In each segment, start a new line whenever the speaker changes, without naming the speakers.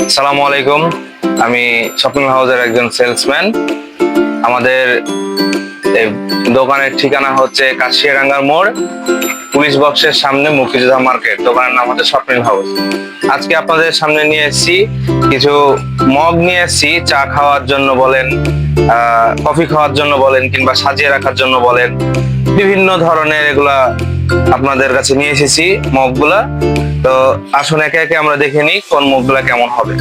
আসসালামু আলাইকুম। আমি স্বপ্ন হাউসের একজন সেলসম্যান। আমাদের এই দোকানের ঠিকানা হচ্ছে কাশিয়াডাঙ্গার মোড়, পুলিশ বক্সের সামনে, মুক্তিযোদ্ধা মার্কেট। দোকানের নাম হচ্ছে স্বপ্ন হাউস। আজকে আপনাদের সামনে নিয়ে এসেছি কিছু মগ নিয়ে এসেছি, চা খাওয়ার জন্য বলেন, কফি খাওয়ার জন্য বলেন, কিংবা সাজিয়ে রাখার জন্য বলেন, বিভিন্ন ধরনের এগুলা আপনাদের কাছে নিয়ে এসেছি মগগুলা। তো আসুন একে একে আমরা দেখে নিই কোন মগগুলা কেমন হবে।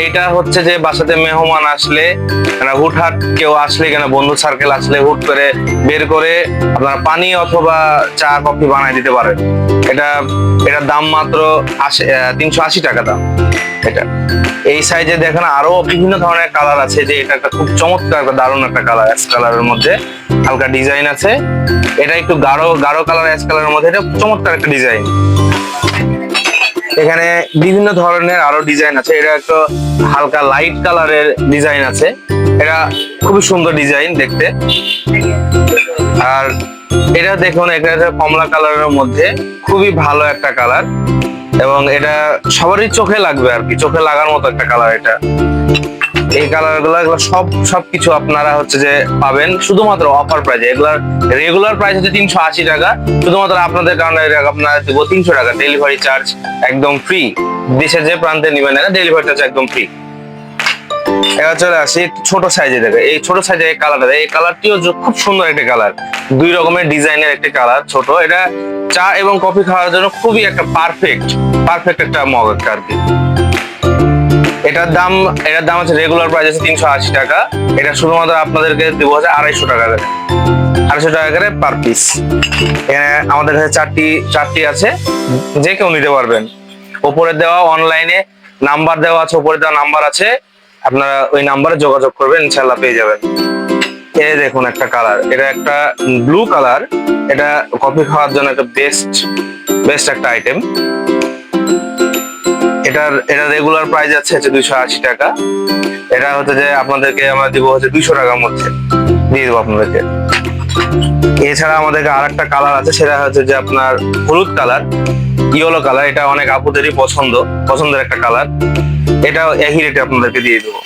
এইটা হচ্ছে যে বাসাতে মেহমান আসলে, হুটহাট কেউ আসলে, বন্ধু সার্কেল আসলে হুট করে বের করে আপনারা পানি অথবা চা কফি বানাই দিতে পারেন। এটার দাম মাত্র 380 টাকা দাম। এটা এই সাইজে দেখেন আরো বিভিন্ন ধরনের কালার আছে। যে এটা একটা খুব চমৎকার, দারুণ একটা কালার, অ্যাশ কালারের মধ্যে হালকা ডিজাইন আছে। এটা একটু গাঢ় কালার, অ্যাশ কালারের মধ্যে, এটা চমৎকার একটা ডিজাইন। এখানে বিভিন্ন ধরনের আরো ডিজাইন আছে। এটা একটা হালকা লাইট কালারের ডিজাইন আছে। এটা খুবই সুন্দর ডিজাইন দেখতে। আর এটা দেখুন, এটা কমলা কালারের মধ্যে খুবই ভালো একটা কালার, এবং এটা সবারই চোখে লাগবে আর কি, চোখে লাগার মতো একটা কালার। এটা এই কালার এগুলো সবকিছু আপনারা হচ্ছে যে পাবেন শুধুমাত্র অফার প্রাইজে। এগুলার রেগুলার প্রাইস হচ্ছে 380 টাকা। শুধুমাত্র আপনাদের কারণে আপনারা দেব 300 টাকা। ডেলিভারি চার্জ একদম ফ্রি। দেশের যে প্রান্তে নিবেন না, ডেলিভারি চার্জ একদম ফ্রি। এবার চলে আসি ছোট সাইজে দেখে। এই ছোট সাইজে এই কালারটা, এই কালারটিও খুব সুন্দর একটা কালার, দুই রকমের ডিজাইনের একটা কালার। ছোট, এটা চা এবং কফি খাওয়ার জন্য খুবই একটা পারফেক্ট একটা মগ একটা আর কি। এটার দাম হচ্ছে রেগুলার প্রাইস আছে 380 টাকা। এটা শুধুমাত্র আপনাদেরকে দেবো হচ্ছে 250 টাকা করে, 250 টাকা করে পার পিস। এখানে আমাদের কাছে চারটি আছে, যে কেউ নিতে পারবেন। উপরে দেওয়া অনলাইনে নাম্বার দেওয়া আছে, উপরে দেওয়া নাম্বার আছে, আপনারা ওই নাম্বারে যোগাযোগ করবেন, ইনশাল্লাহ পেয়ে যাবেন। এই দেখুন একটা কালার, এটা একটা ব্লু কালার। এটা কফি খাওয়ার জন্য একটা বেস্ট একটা আইটেম। এটা রেগুলার প্রাইস আছে 280 টাকা। এটা হচ্ছে যে আপনাদেরকে আমরা দিব হচ্ছে 200 টাকার মধ্যে দিয়ে দেবো আপনাদেরকে। এছাড়া আমাদেরকে আর একটা কালার আছে, সেটা হচ্ছে যে আপনার হলুদ কালার, ইয়েলো কালার। এটা অনেক আপুদেরই পছন্দের একটা কালার। এটাও একই রেটে আপনাদেরকে দিয়ে দেবো।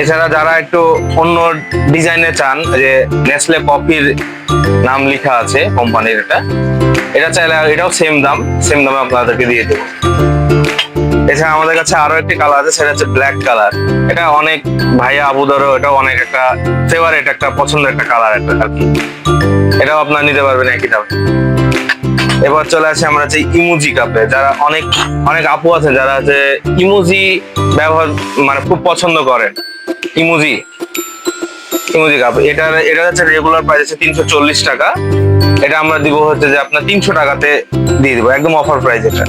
এছাড়া যারা একটু অন্য ডিজাইনে চান, যে নেসলে কফির নাম লেখা আছে কোম্পানির, এটা চাইলে এটাও সেম দামে আপনাদেরকে দিয়ে দেবো। এছাড়া আমাদের কাছে আরো একটি কালার আছে, সেটা হচ্ছে ব্ল্যাক কালার। এটা অনেক ভাইয়া আবুদারও এটা অনেক একটা ফেভারিট, একটা পছন্দের একটা কালার একটা আর কি। এটাও আপনারা নিতে পারবেন একই দামে। এবার চলে আসে আমরা হচ্ছে ইমোজি কাপে। যারা অনেক আপু আছে যারা হচ্ছে ইমোজি ব্যবহার খুব পছন্দ করেন। ইমোজি কাপ, এটা হচ্ছে রেগুলার প্রাইস আছে 340 টাকা। এটা আমরা দিব হচ্ছে যে আপনার 300 টাকাতে দিয়ে দিব, একদম অফার প্রাইস। এটা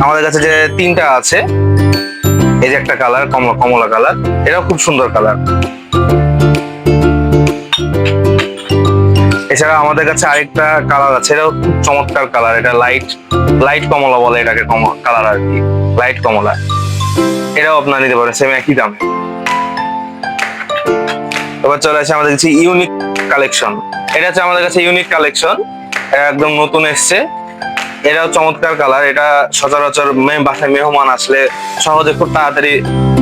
আমাদের কাছে যে তিনটা আছে, এই যে একটা কালার কমলা কালার, এটাও খুব সুন্দর কালার। এছাড়া আমাদের কাছে আরেকটা কালার আছে, এটাও খুব চমৎকার কালার। এটা লাইট কমলা বলে এটাকে, কালার আর কি, লাইট কমলা। এটাও আপনারা নিতে পারেন সেম একই দামে। এবার চলে আসে আমাদের কাছে ইউনিক কালেকশন। এটা হচ্ছে আমাদের কাছে ইউনিক কালেকশন, এটা একদম নতুন এসছে। এটাও চমৎকার কালার। এটা সচরাচর বাসায় মেহমান আসলে সহজে খুব তাড়াতাড়ি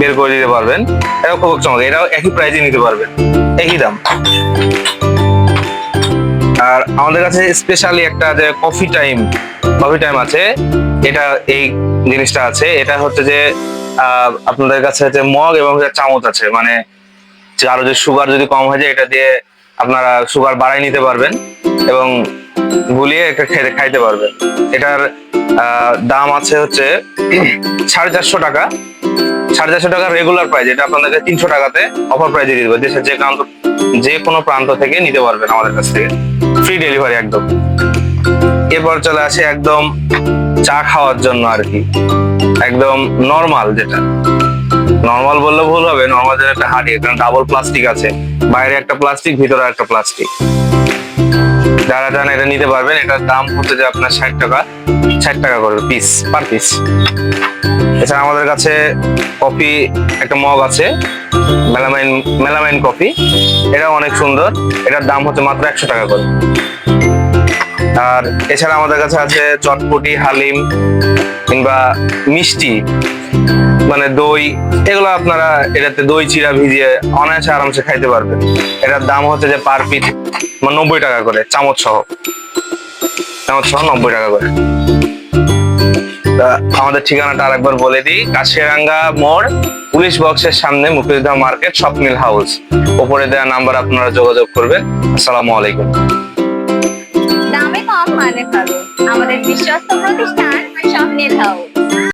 বের করে দিতে পারবেন। এটাও খুব চমৎকার। এটাও একই প্রাইসে নিতে পারবেন, একই দাম। আর আমাদের কাছে স্পেশালি একটা যে কফি টাইম আছে, এটা এই জিনিসটা আছে। এটা হচ্ছে যে আপনাদের কাছে হচ্ছে মগ এবং চামচ আছে, আরো যে সুগার যদি কম হয়ে যায়, এটা দিয়ে আপনারা সুগার বাড়াই নিতে পারবেন এবং গুলিয়ে এটা খাইতে পারবেন। এটার দাম আছে হচ্ছে 450 টাকা। 450 টাকা রেগুলার প্রাইস। এটা আপনাদেরকে 300 টাকাতে অফার প্রাইজে দিয়ে দেবো। দেশের যে কোনো প্রান্ত থেকে নিতে পারবেন আমাদের কাছ থেকে, ফ্রি ডেলিভারি একদম। এরপর চলে আসে একদম চা খাওয়ার জন্য আর কি, একদম নর্মাল। যেটা নর্মাল বললে ভুল হবে, নর্মাল যেটা একটা হাঁড়ি, কারণ ডাবল প্লাস্টিক আছে, বাইরে একটা প্লাস্টিক, ভিতরে একটা প্লাস্টিক। যারা চান এটা নিতে পারবেন। এটার দাম হচ্ছে যে আপনার 60 টাকা করে পার পিস। এছাড়া আমাদের কাছে কফি একটা মগ আছে, মেলামাইন কফি। এটা অনেক সুন্দর। এটার দাম হচ্ছে মাত্র 100 টাকা করে। আর এছাড়া আমাদের কাছে আছে চটপটি, হালিম কিংবা মিষ্টি, মানে দই, এগুলো আপনারা এটাতে দই চিরা ভিজিয়ে অনায়াসে আরামসে খাইতে পারবেন। এটার দাম হচ্ছে যে পার পিস 90 টাকা করে, চামচ সহ 90 টাকা করে। আমাদের ঠিকানাটা আরেকবার বলে দিই, কাশিরাঙ্গা মোড়, পুলিশ বক্সের সামনে, মুক্তিযোদ্ধা মার্কেট, স্বপ্নিল হাউস। উপরে দেওয়া নাম্বার আপনারা যোগাযোগ করবেন। আসসালামু আলাইকুম।
দামে কম মানে ভালো, আমাদের বিশ্বস্ত প্রতিষ্ঠান স্বপ্নিল হাউস।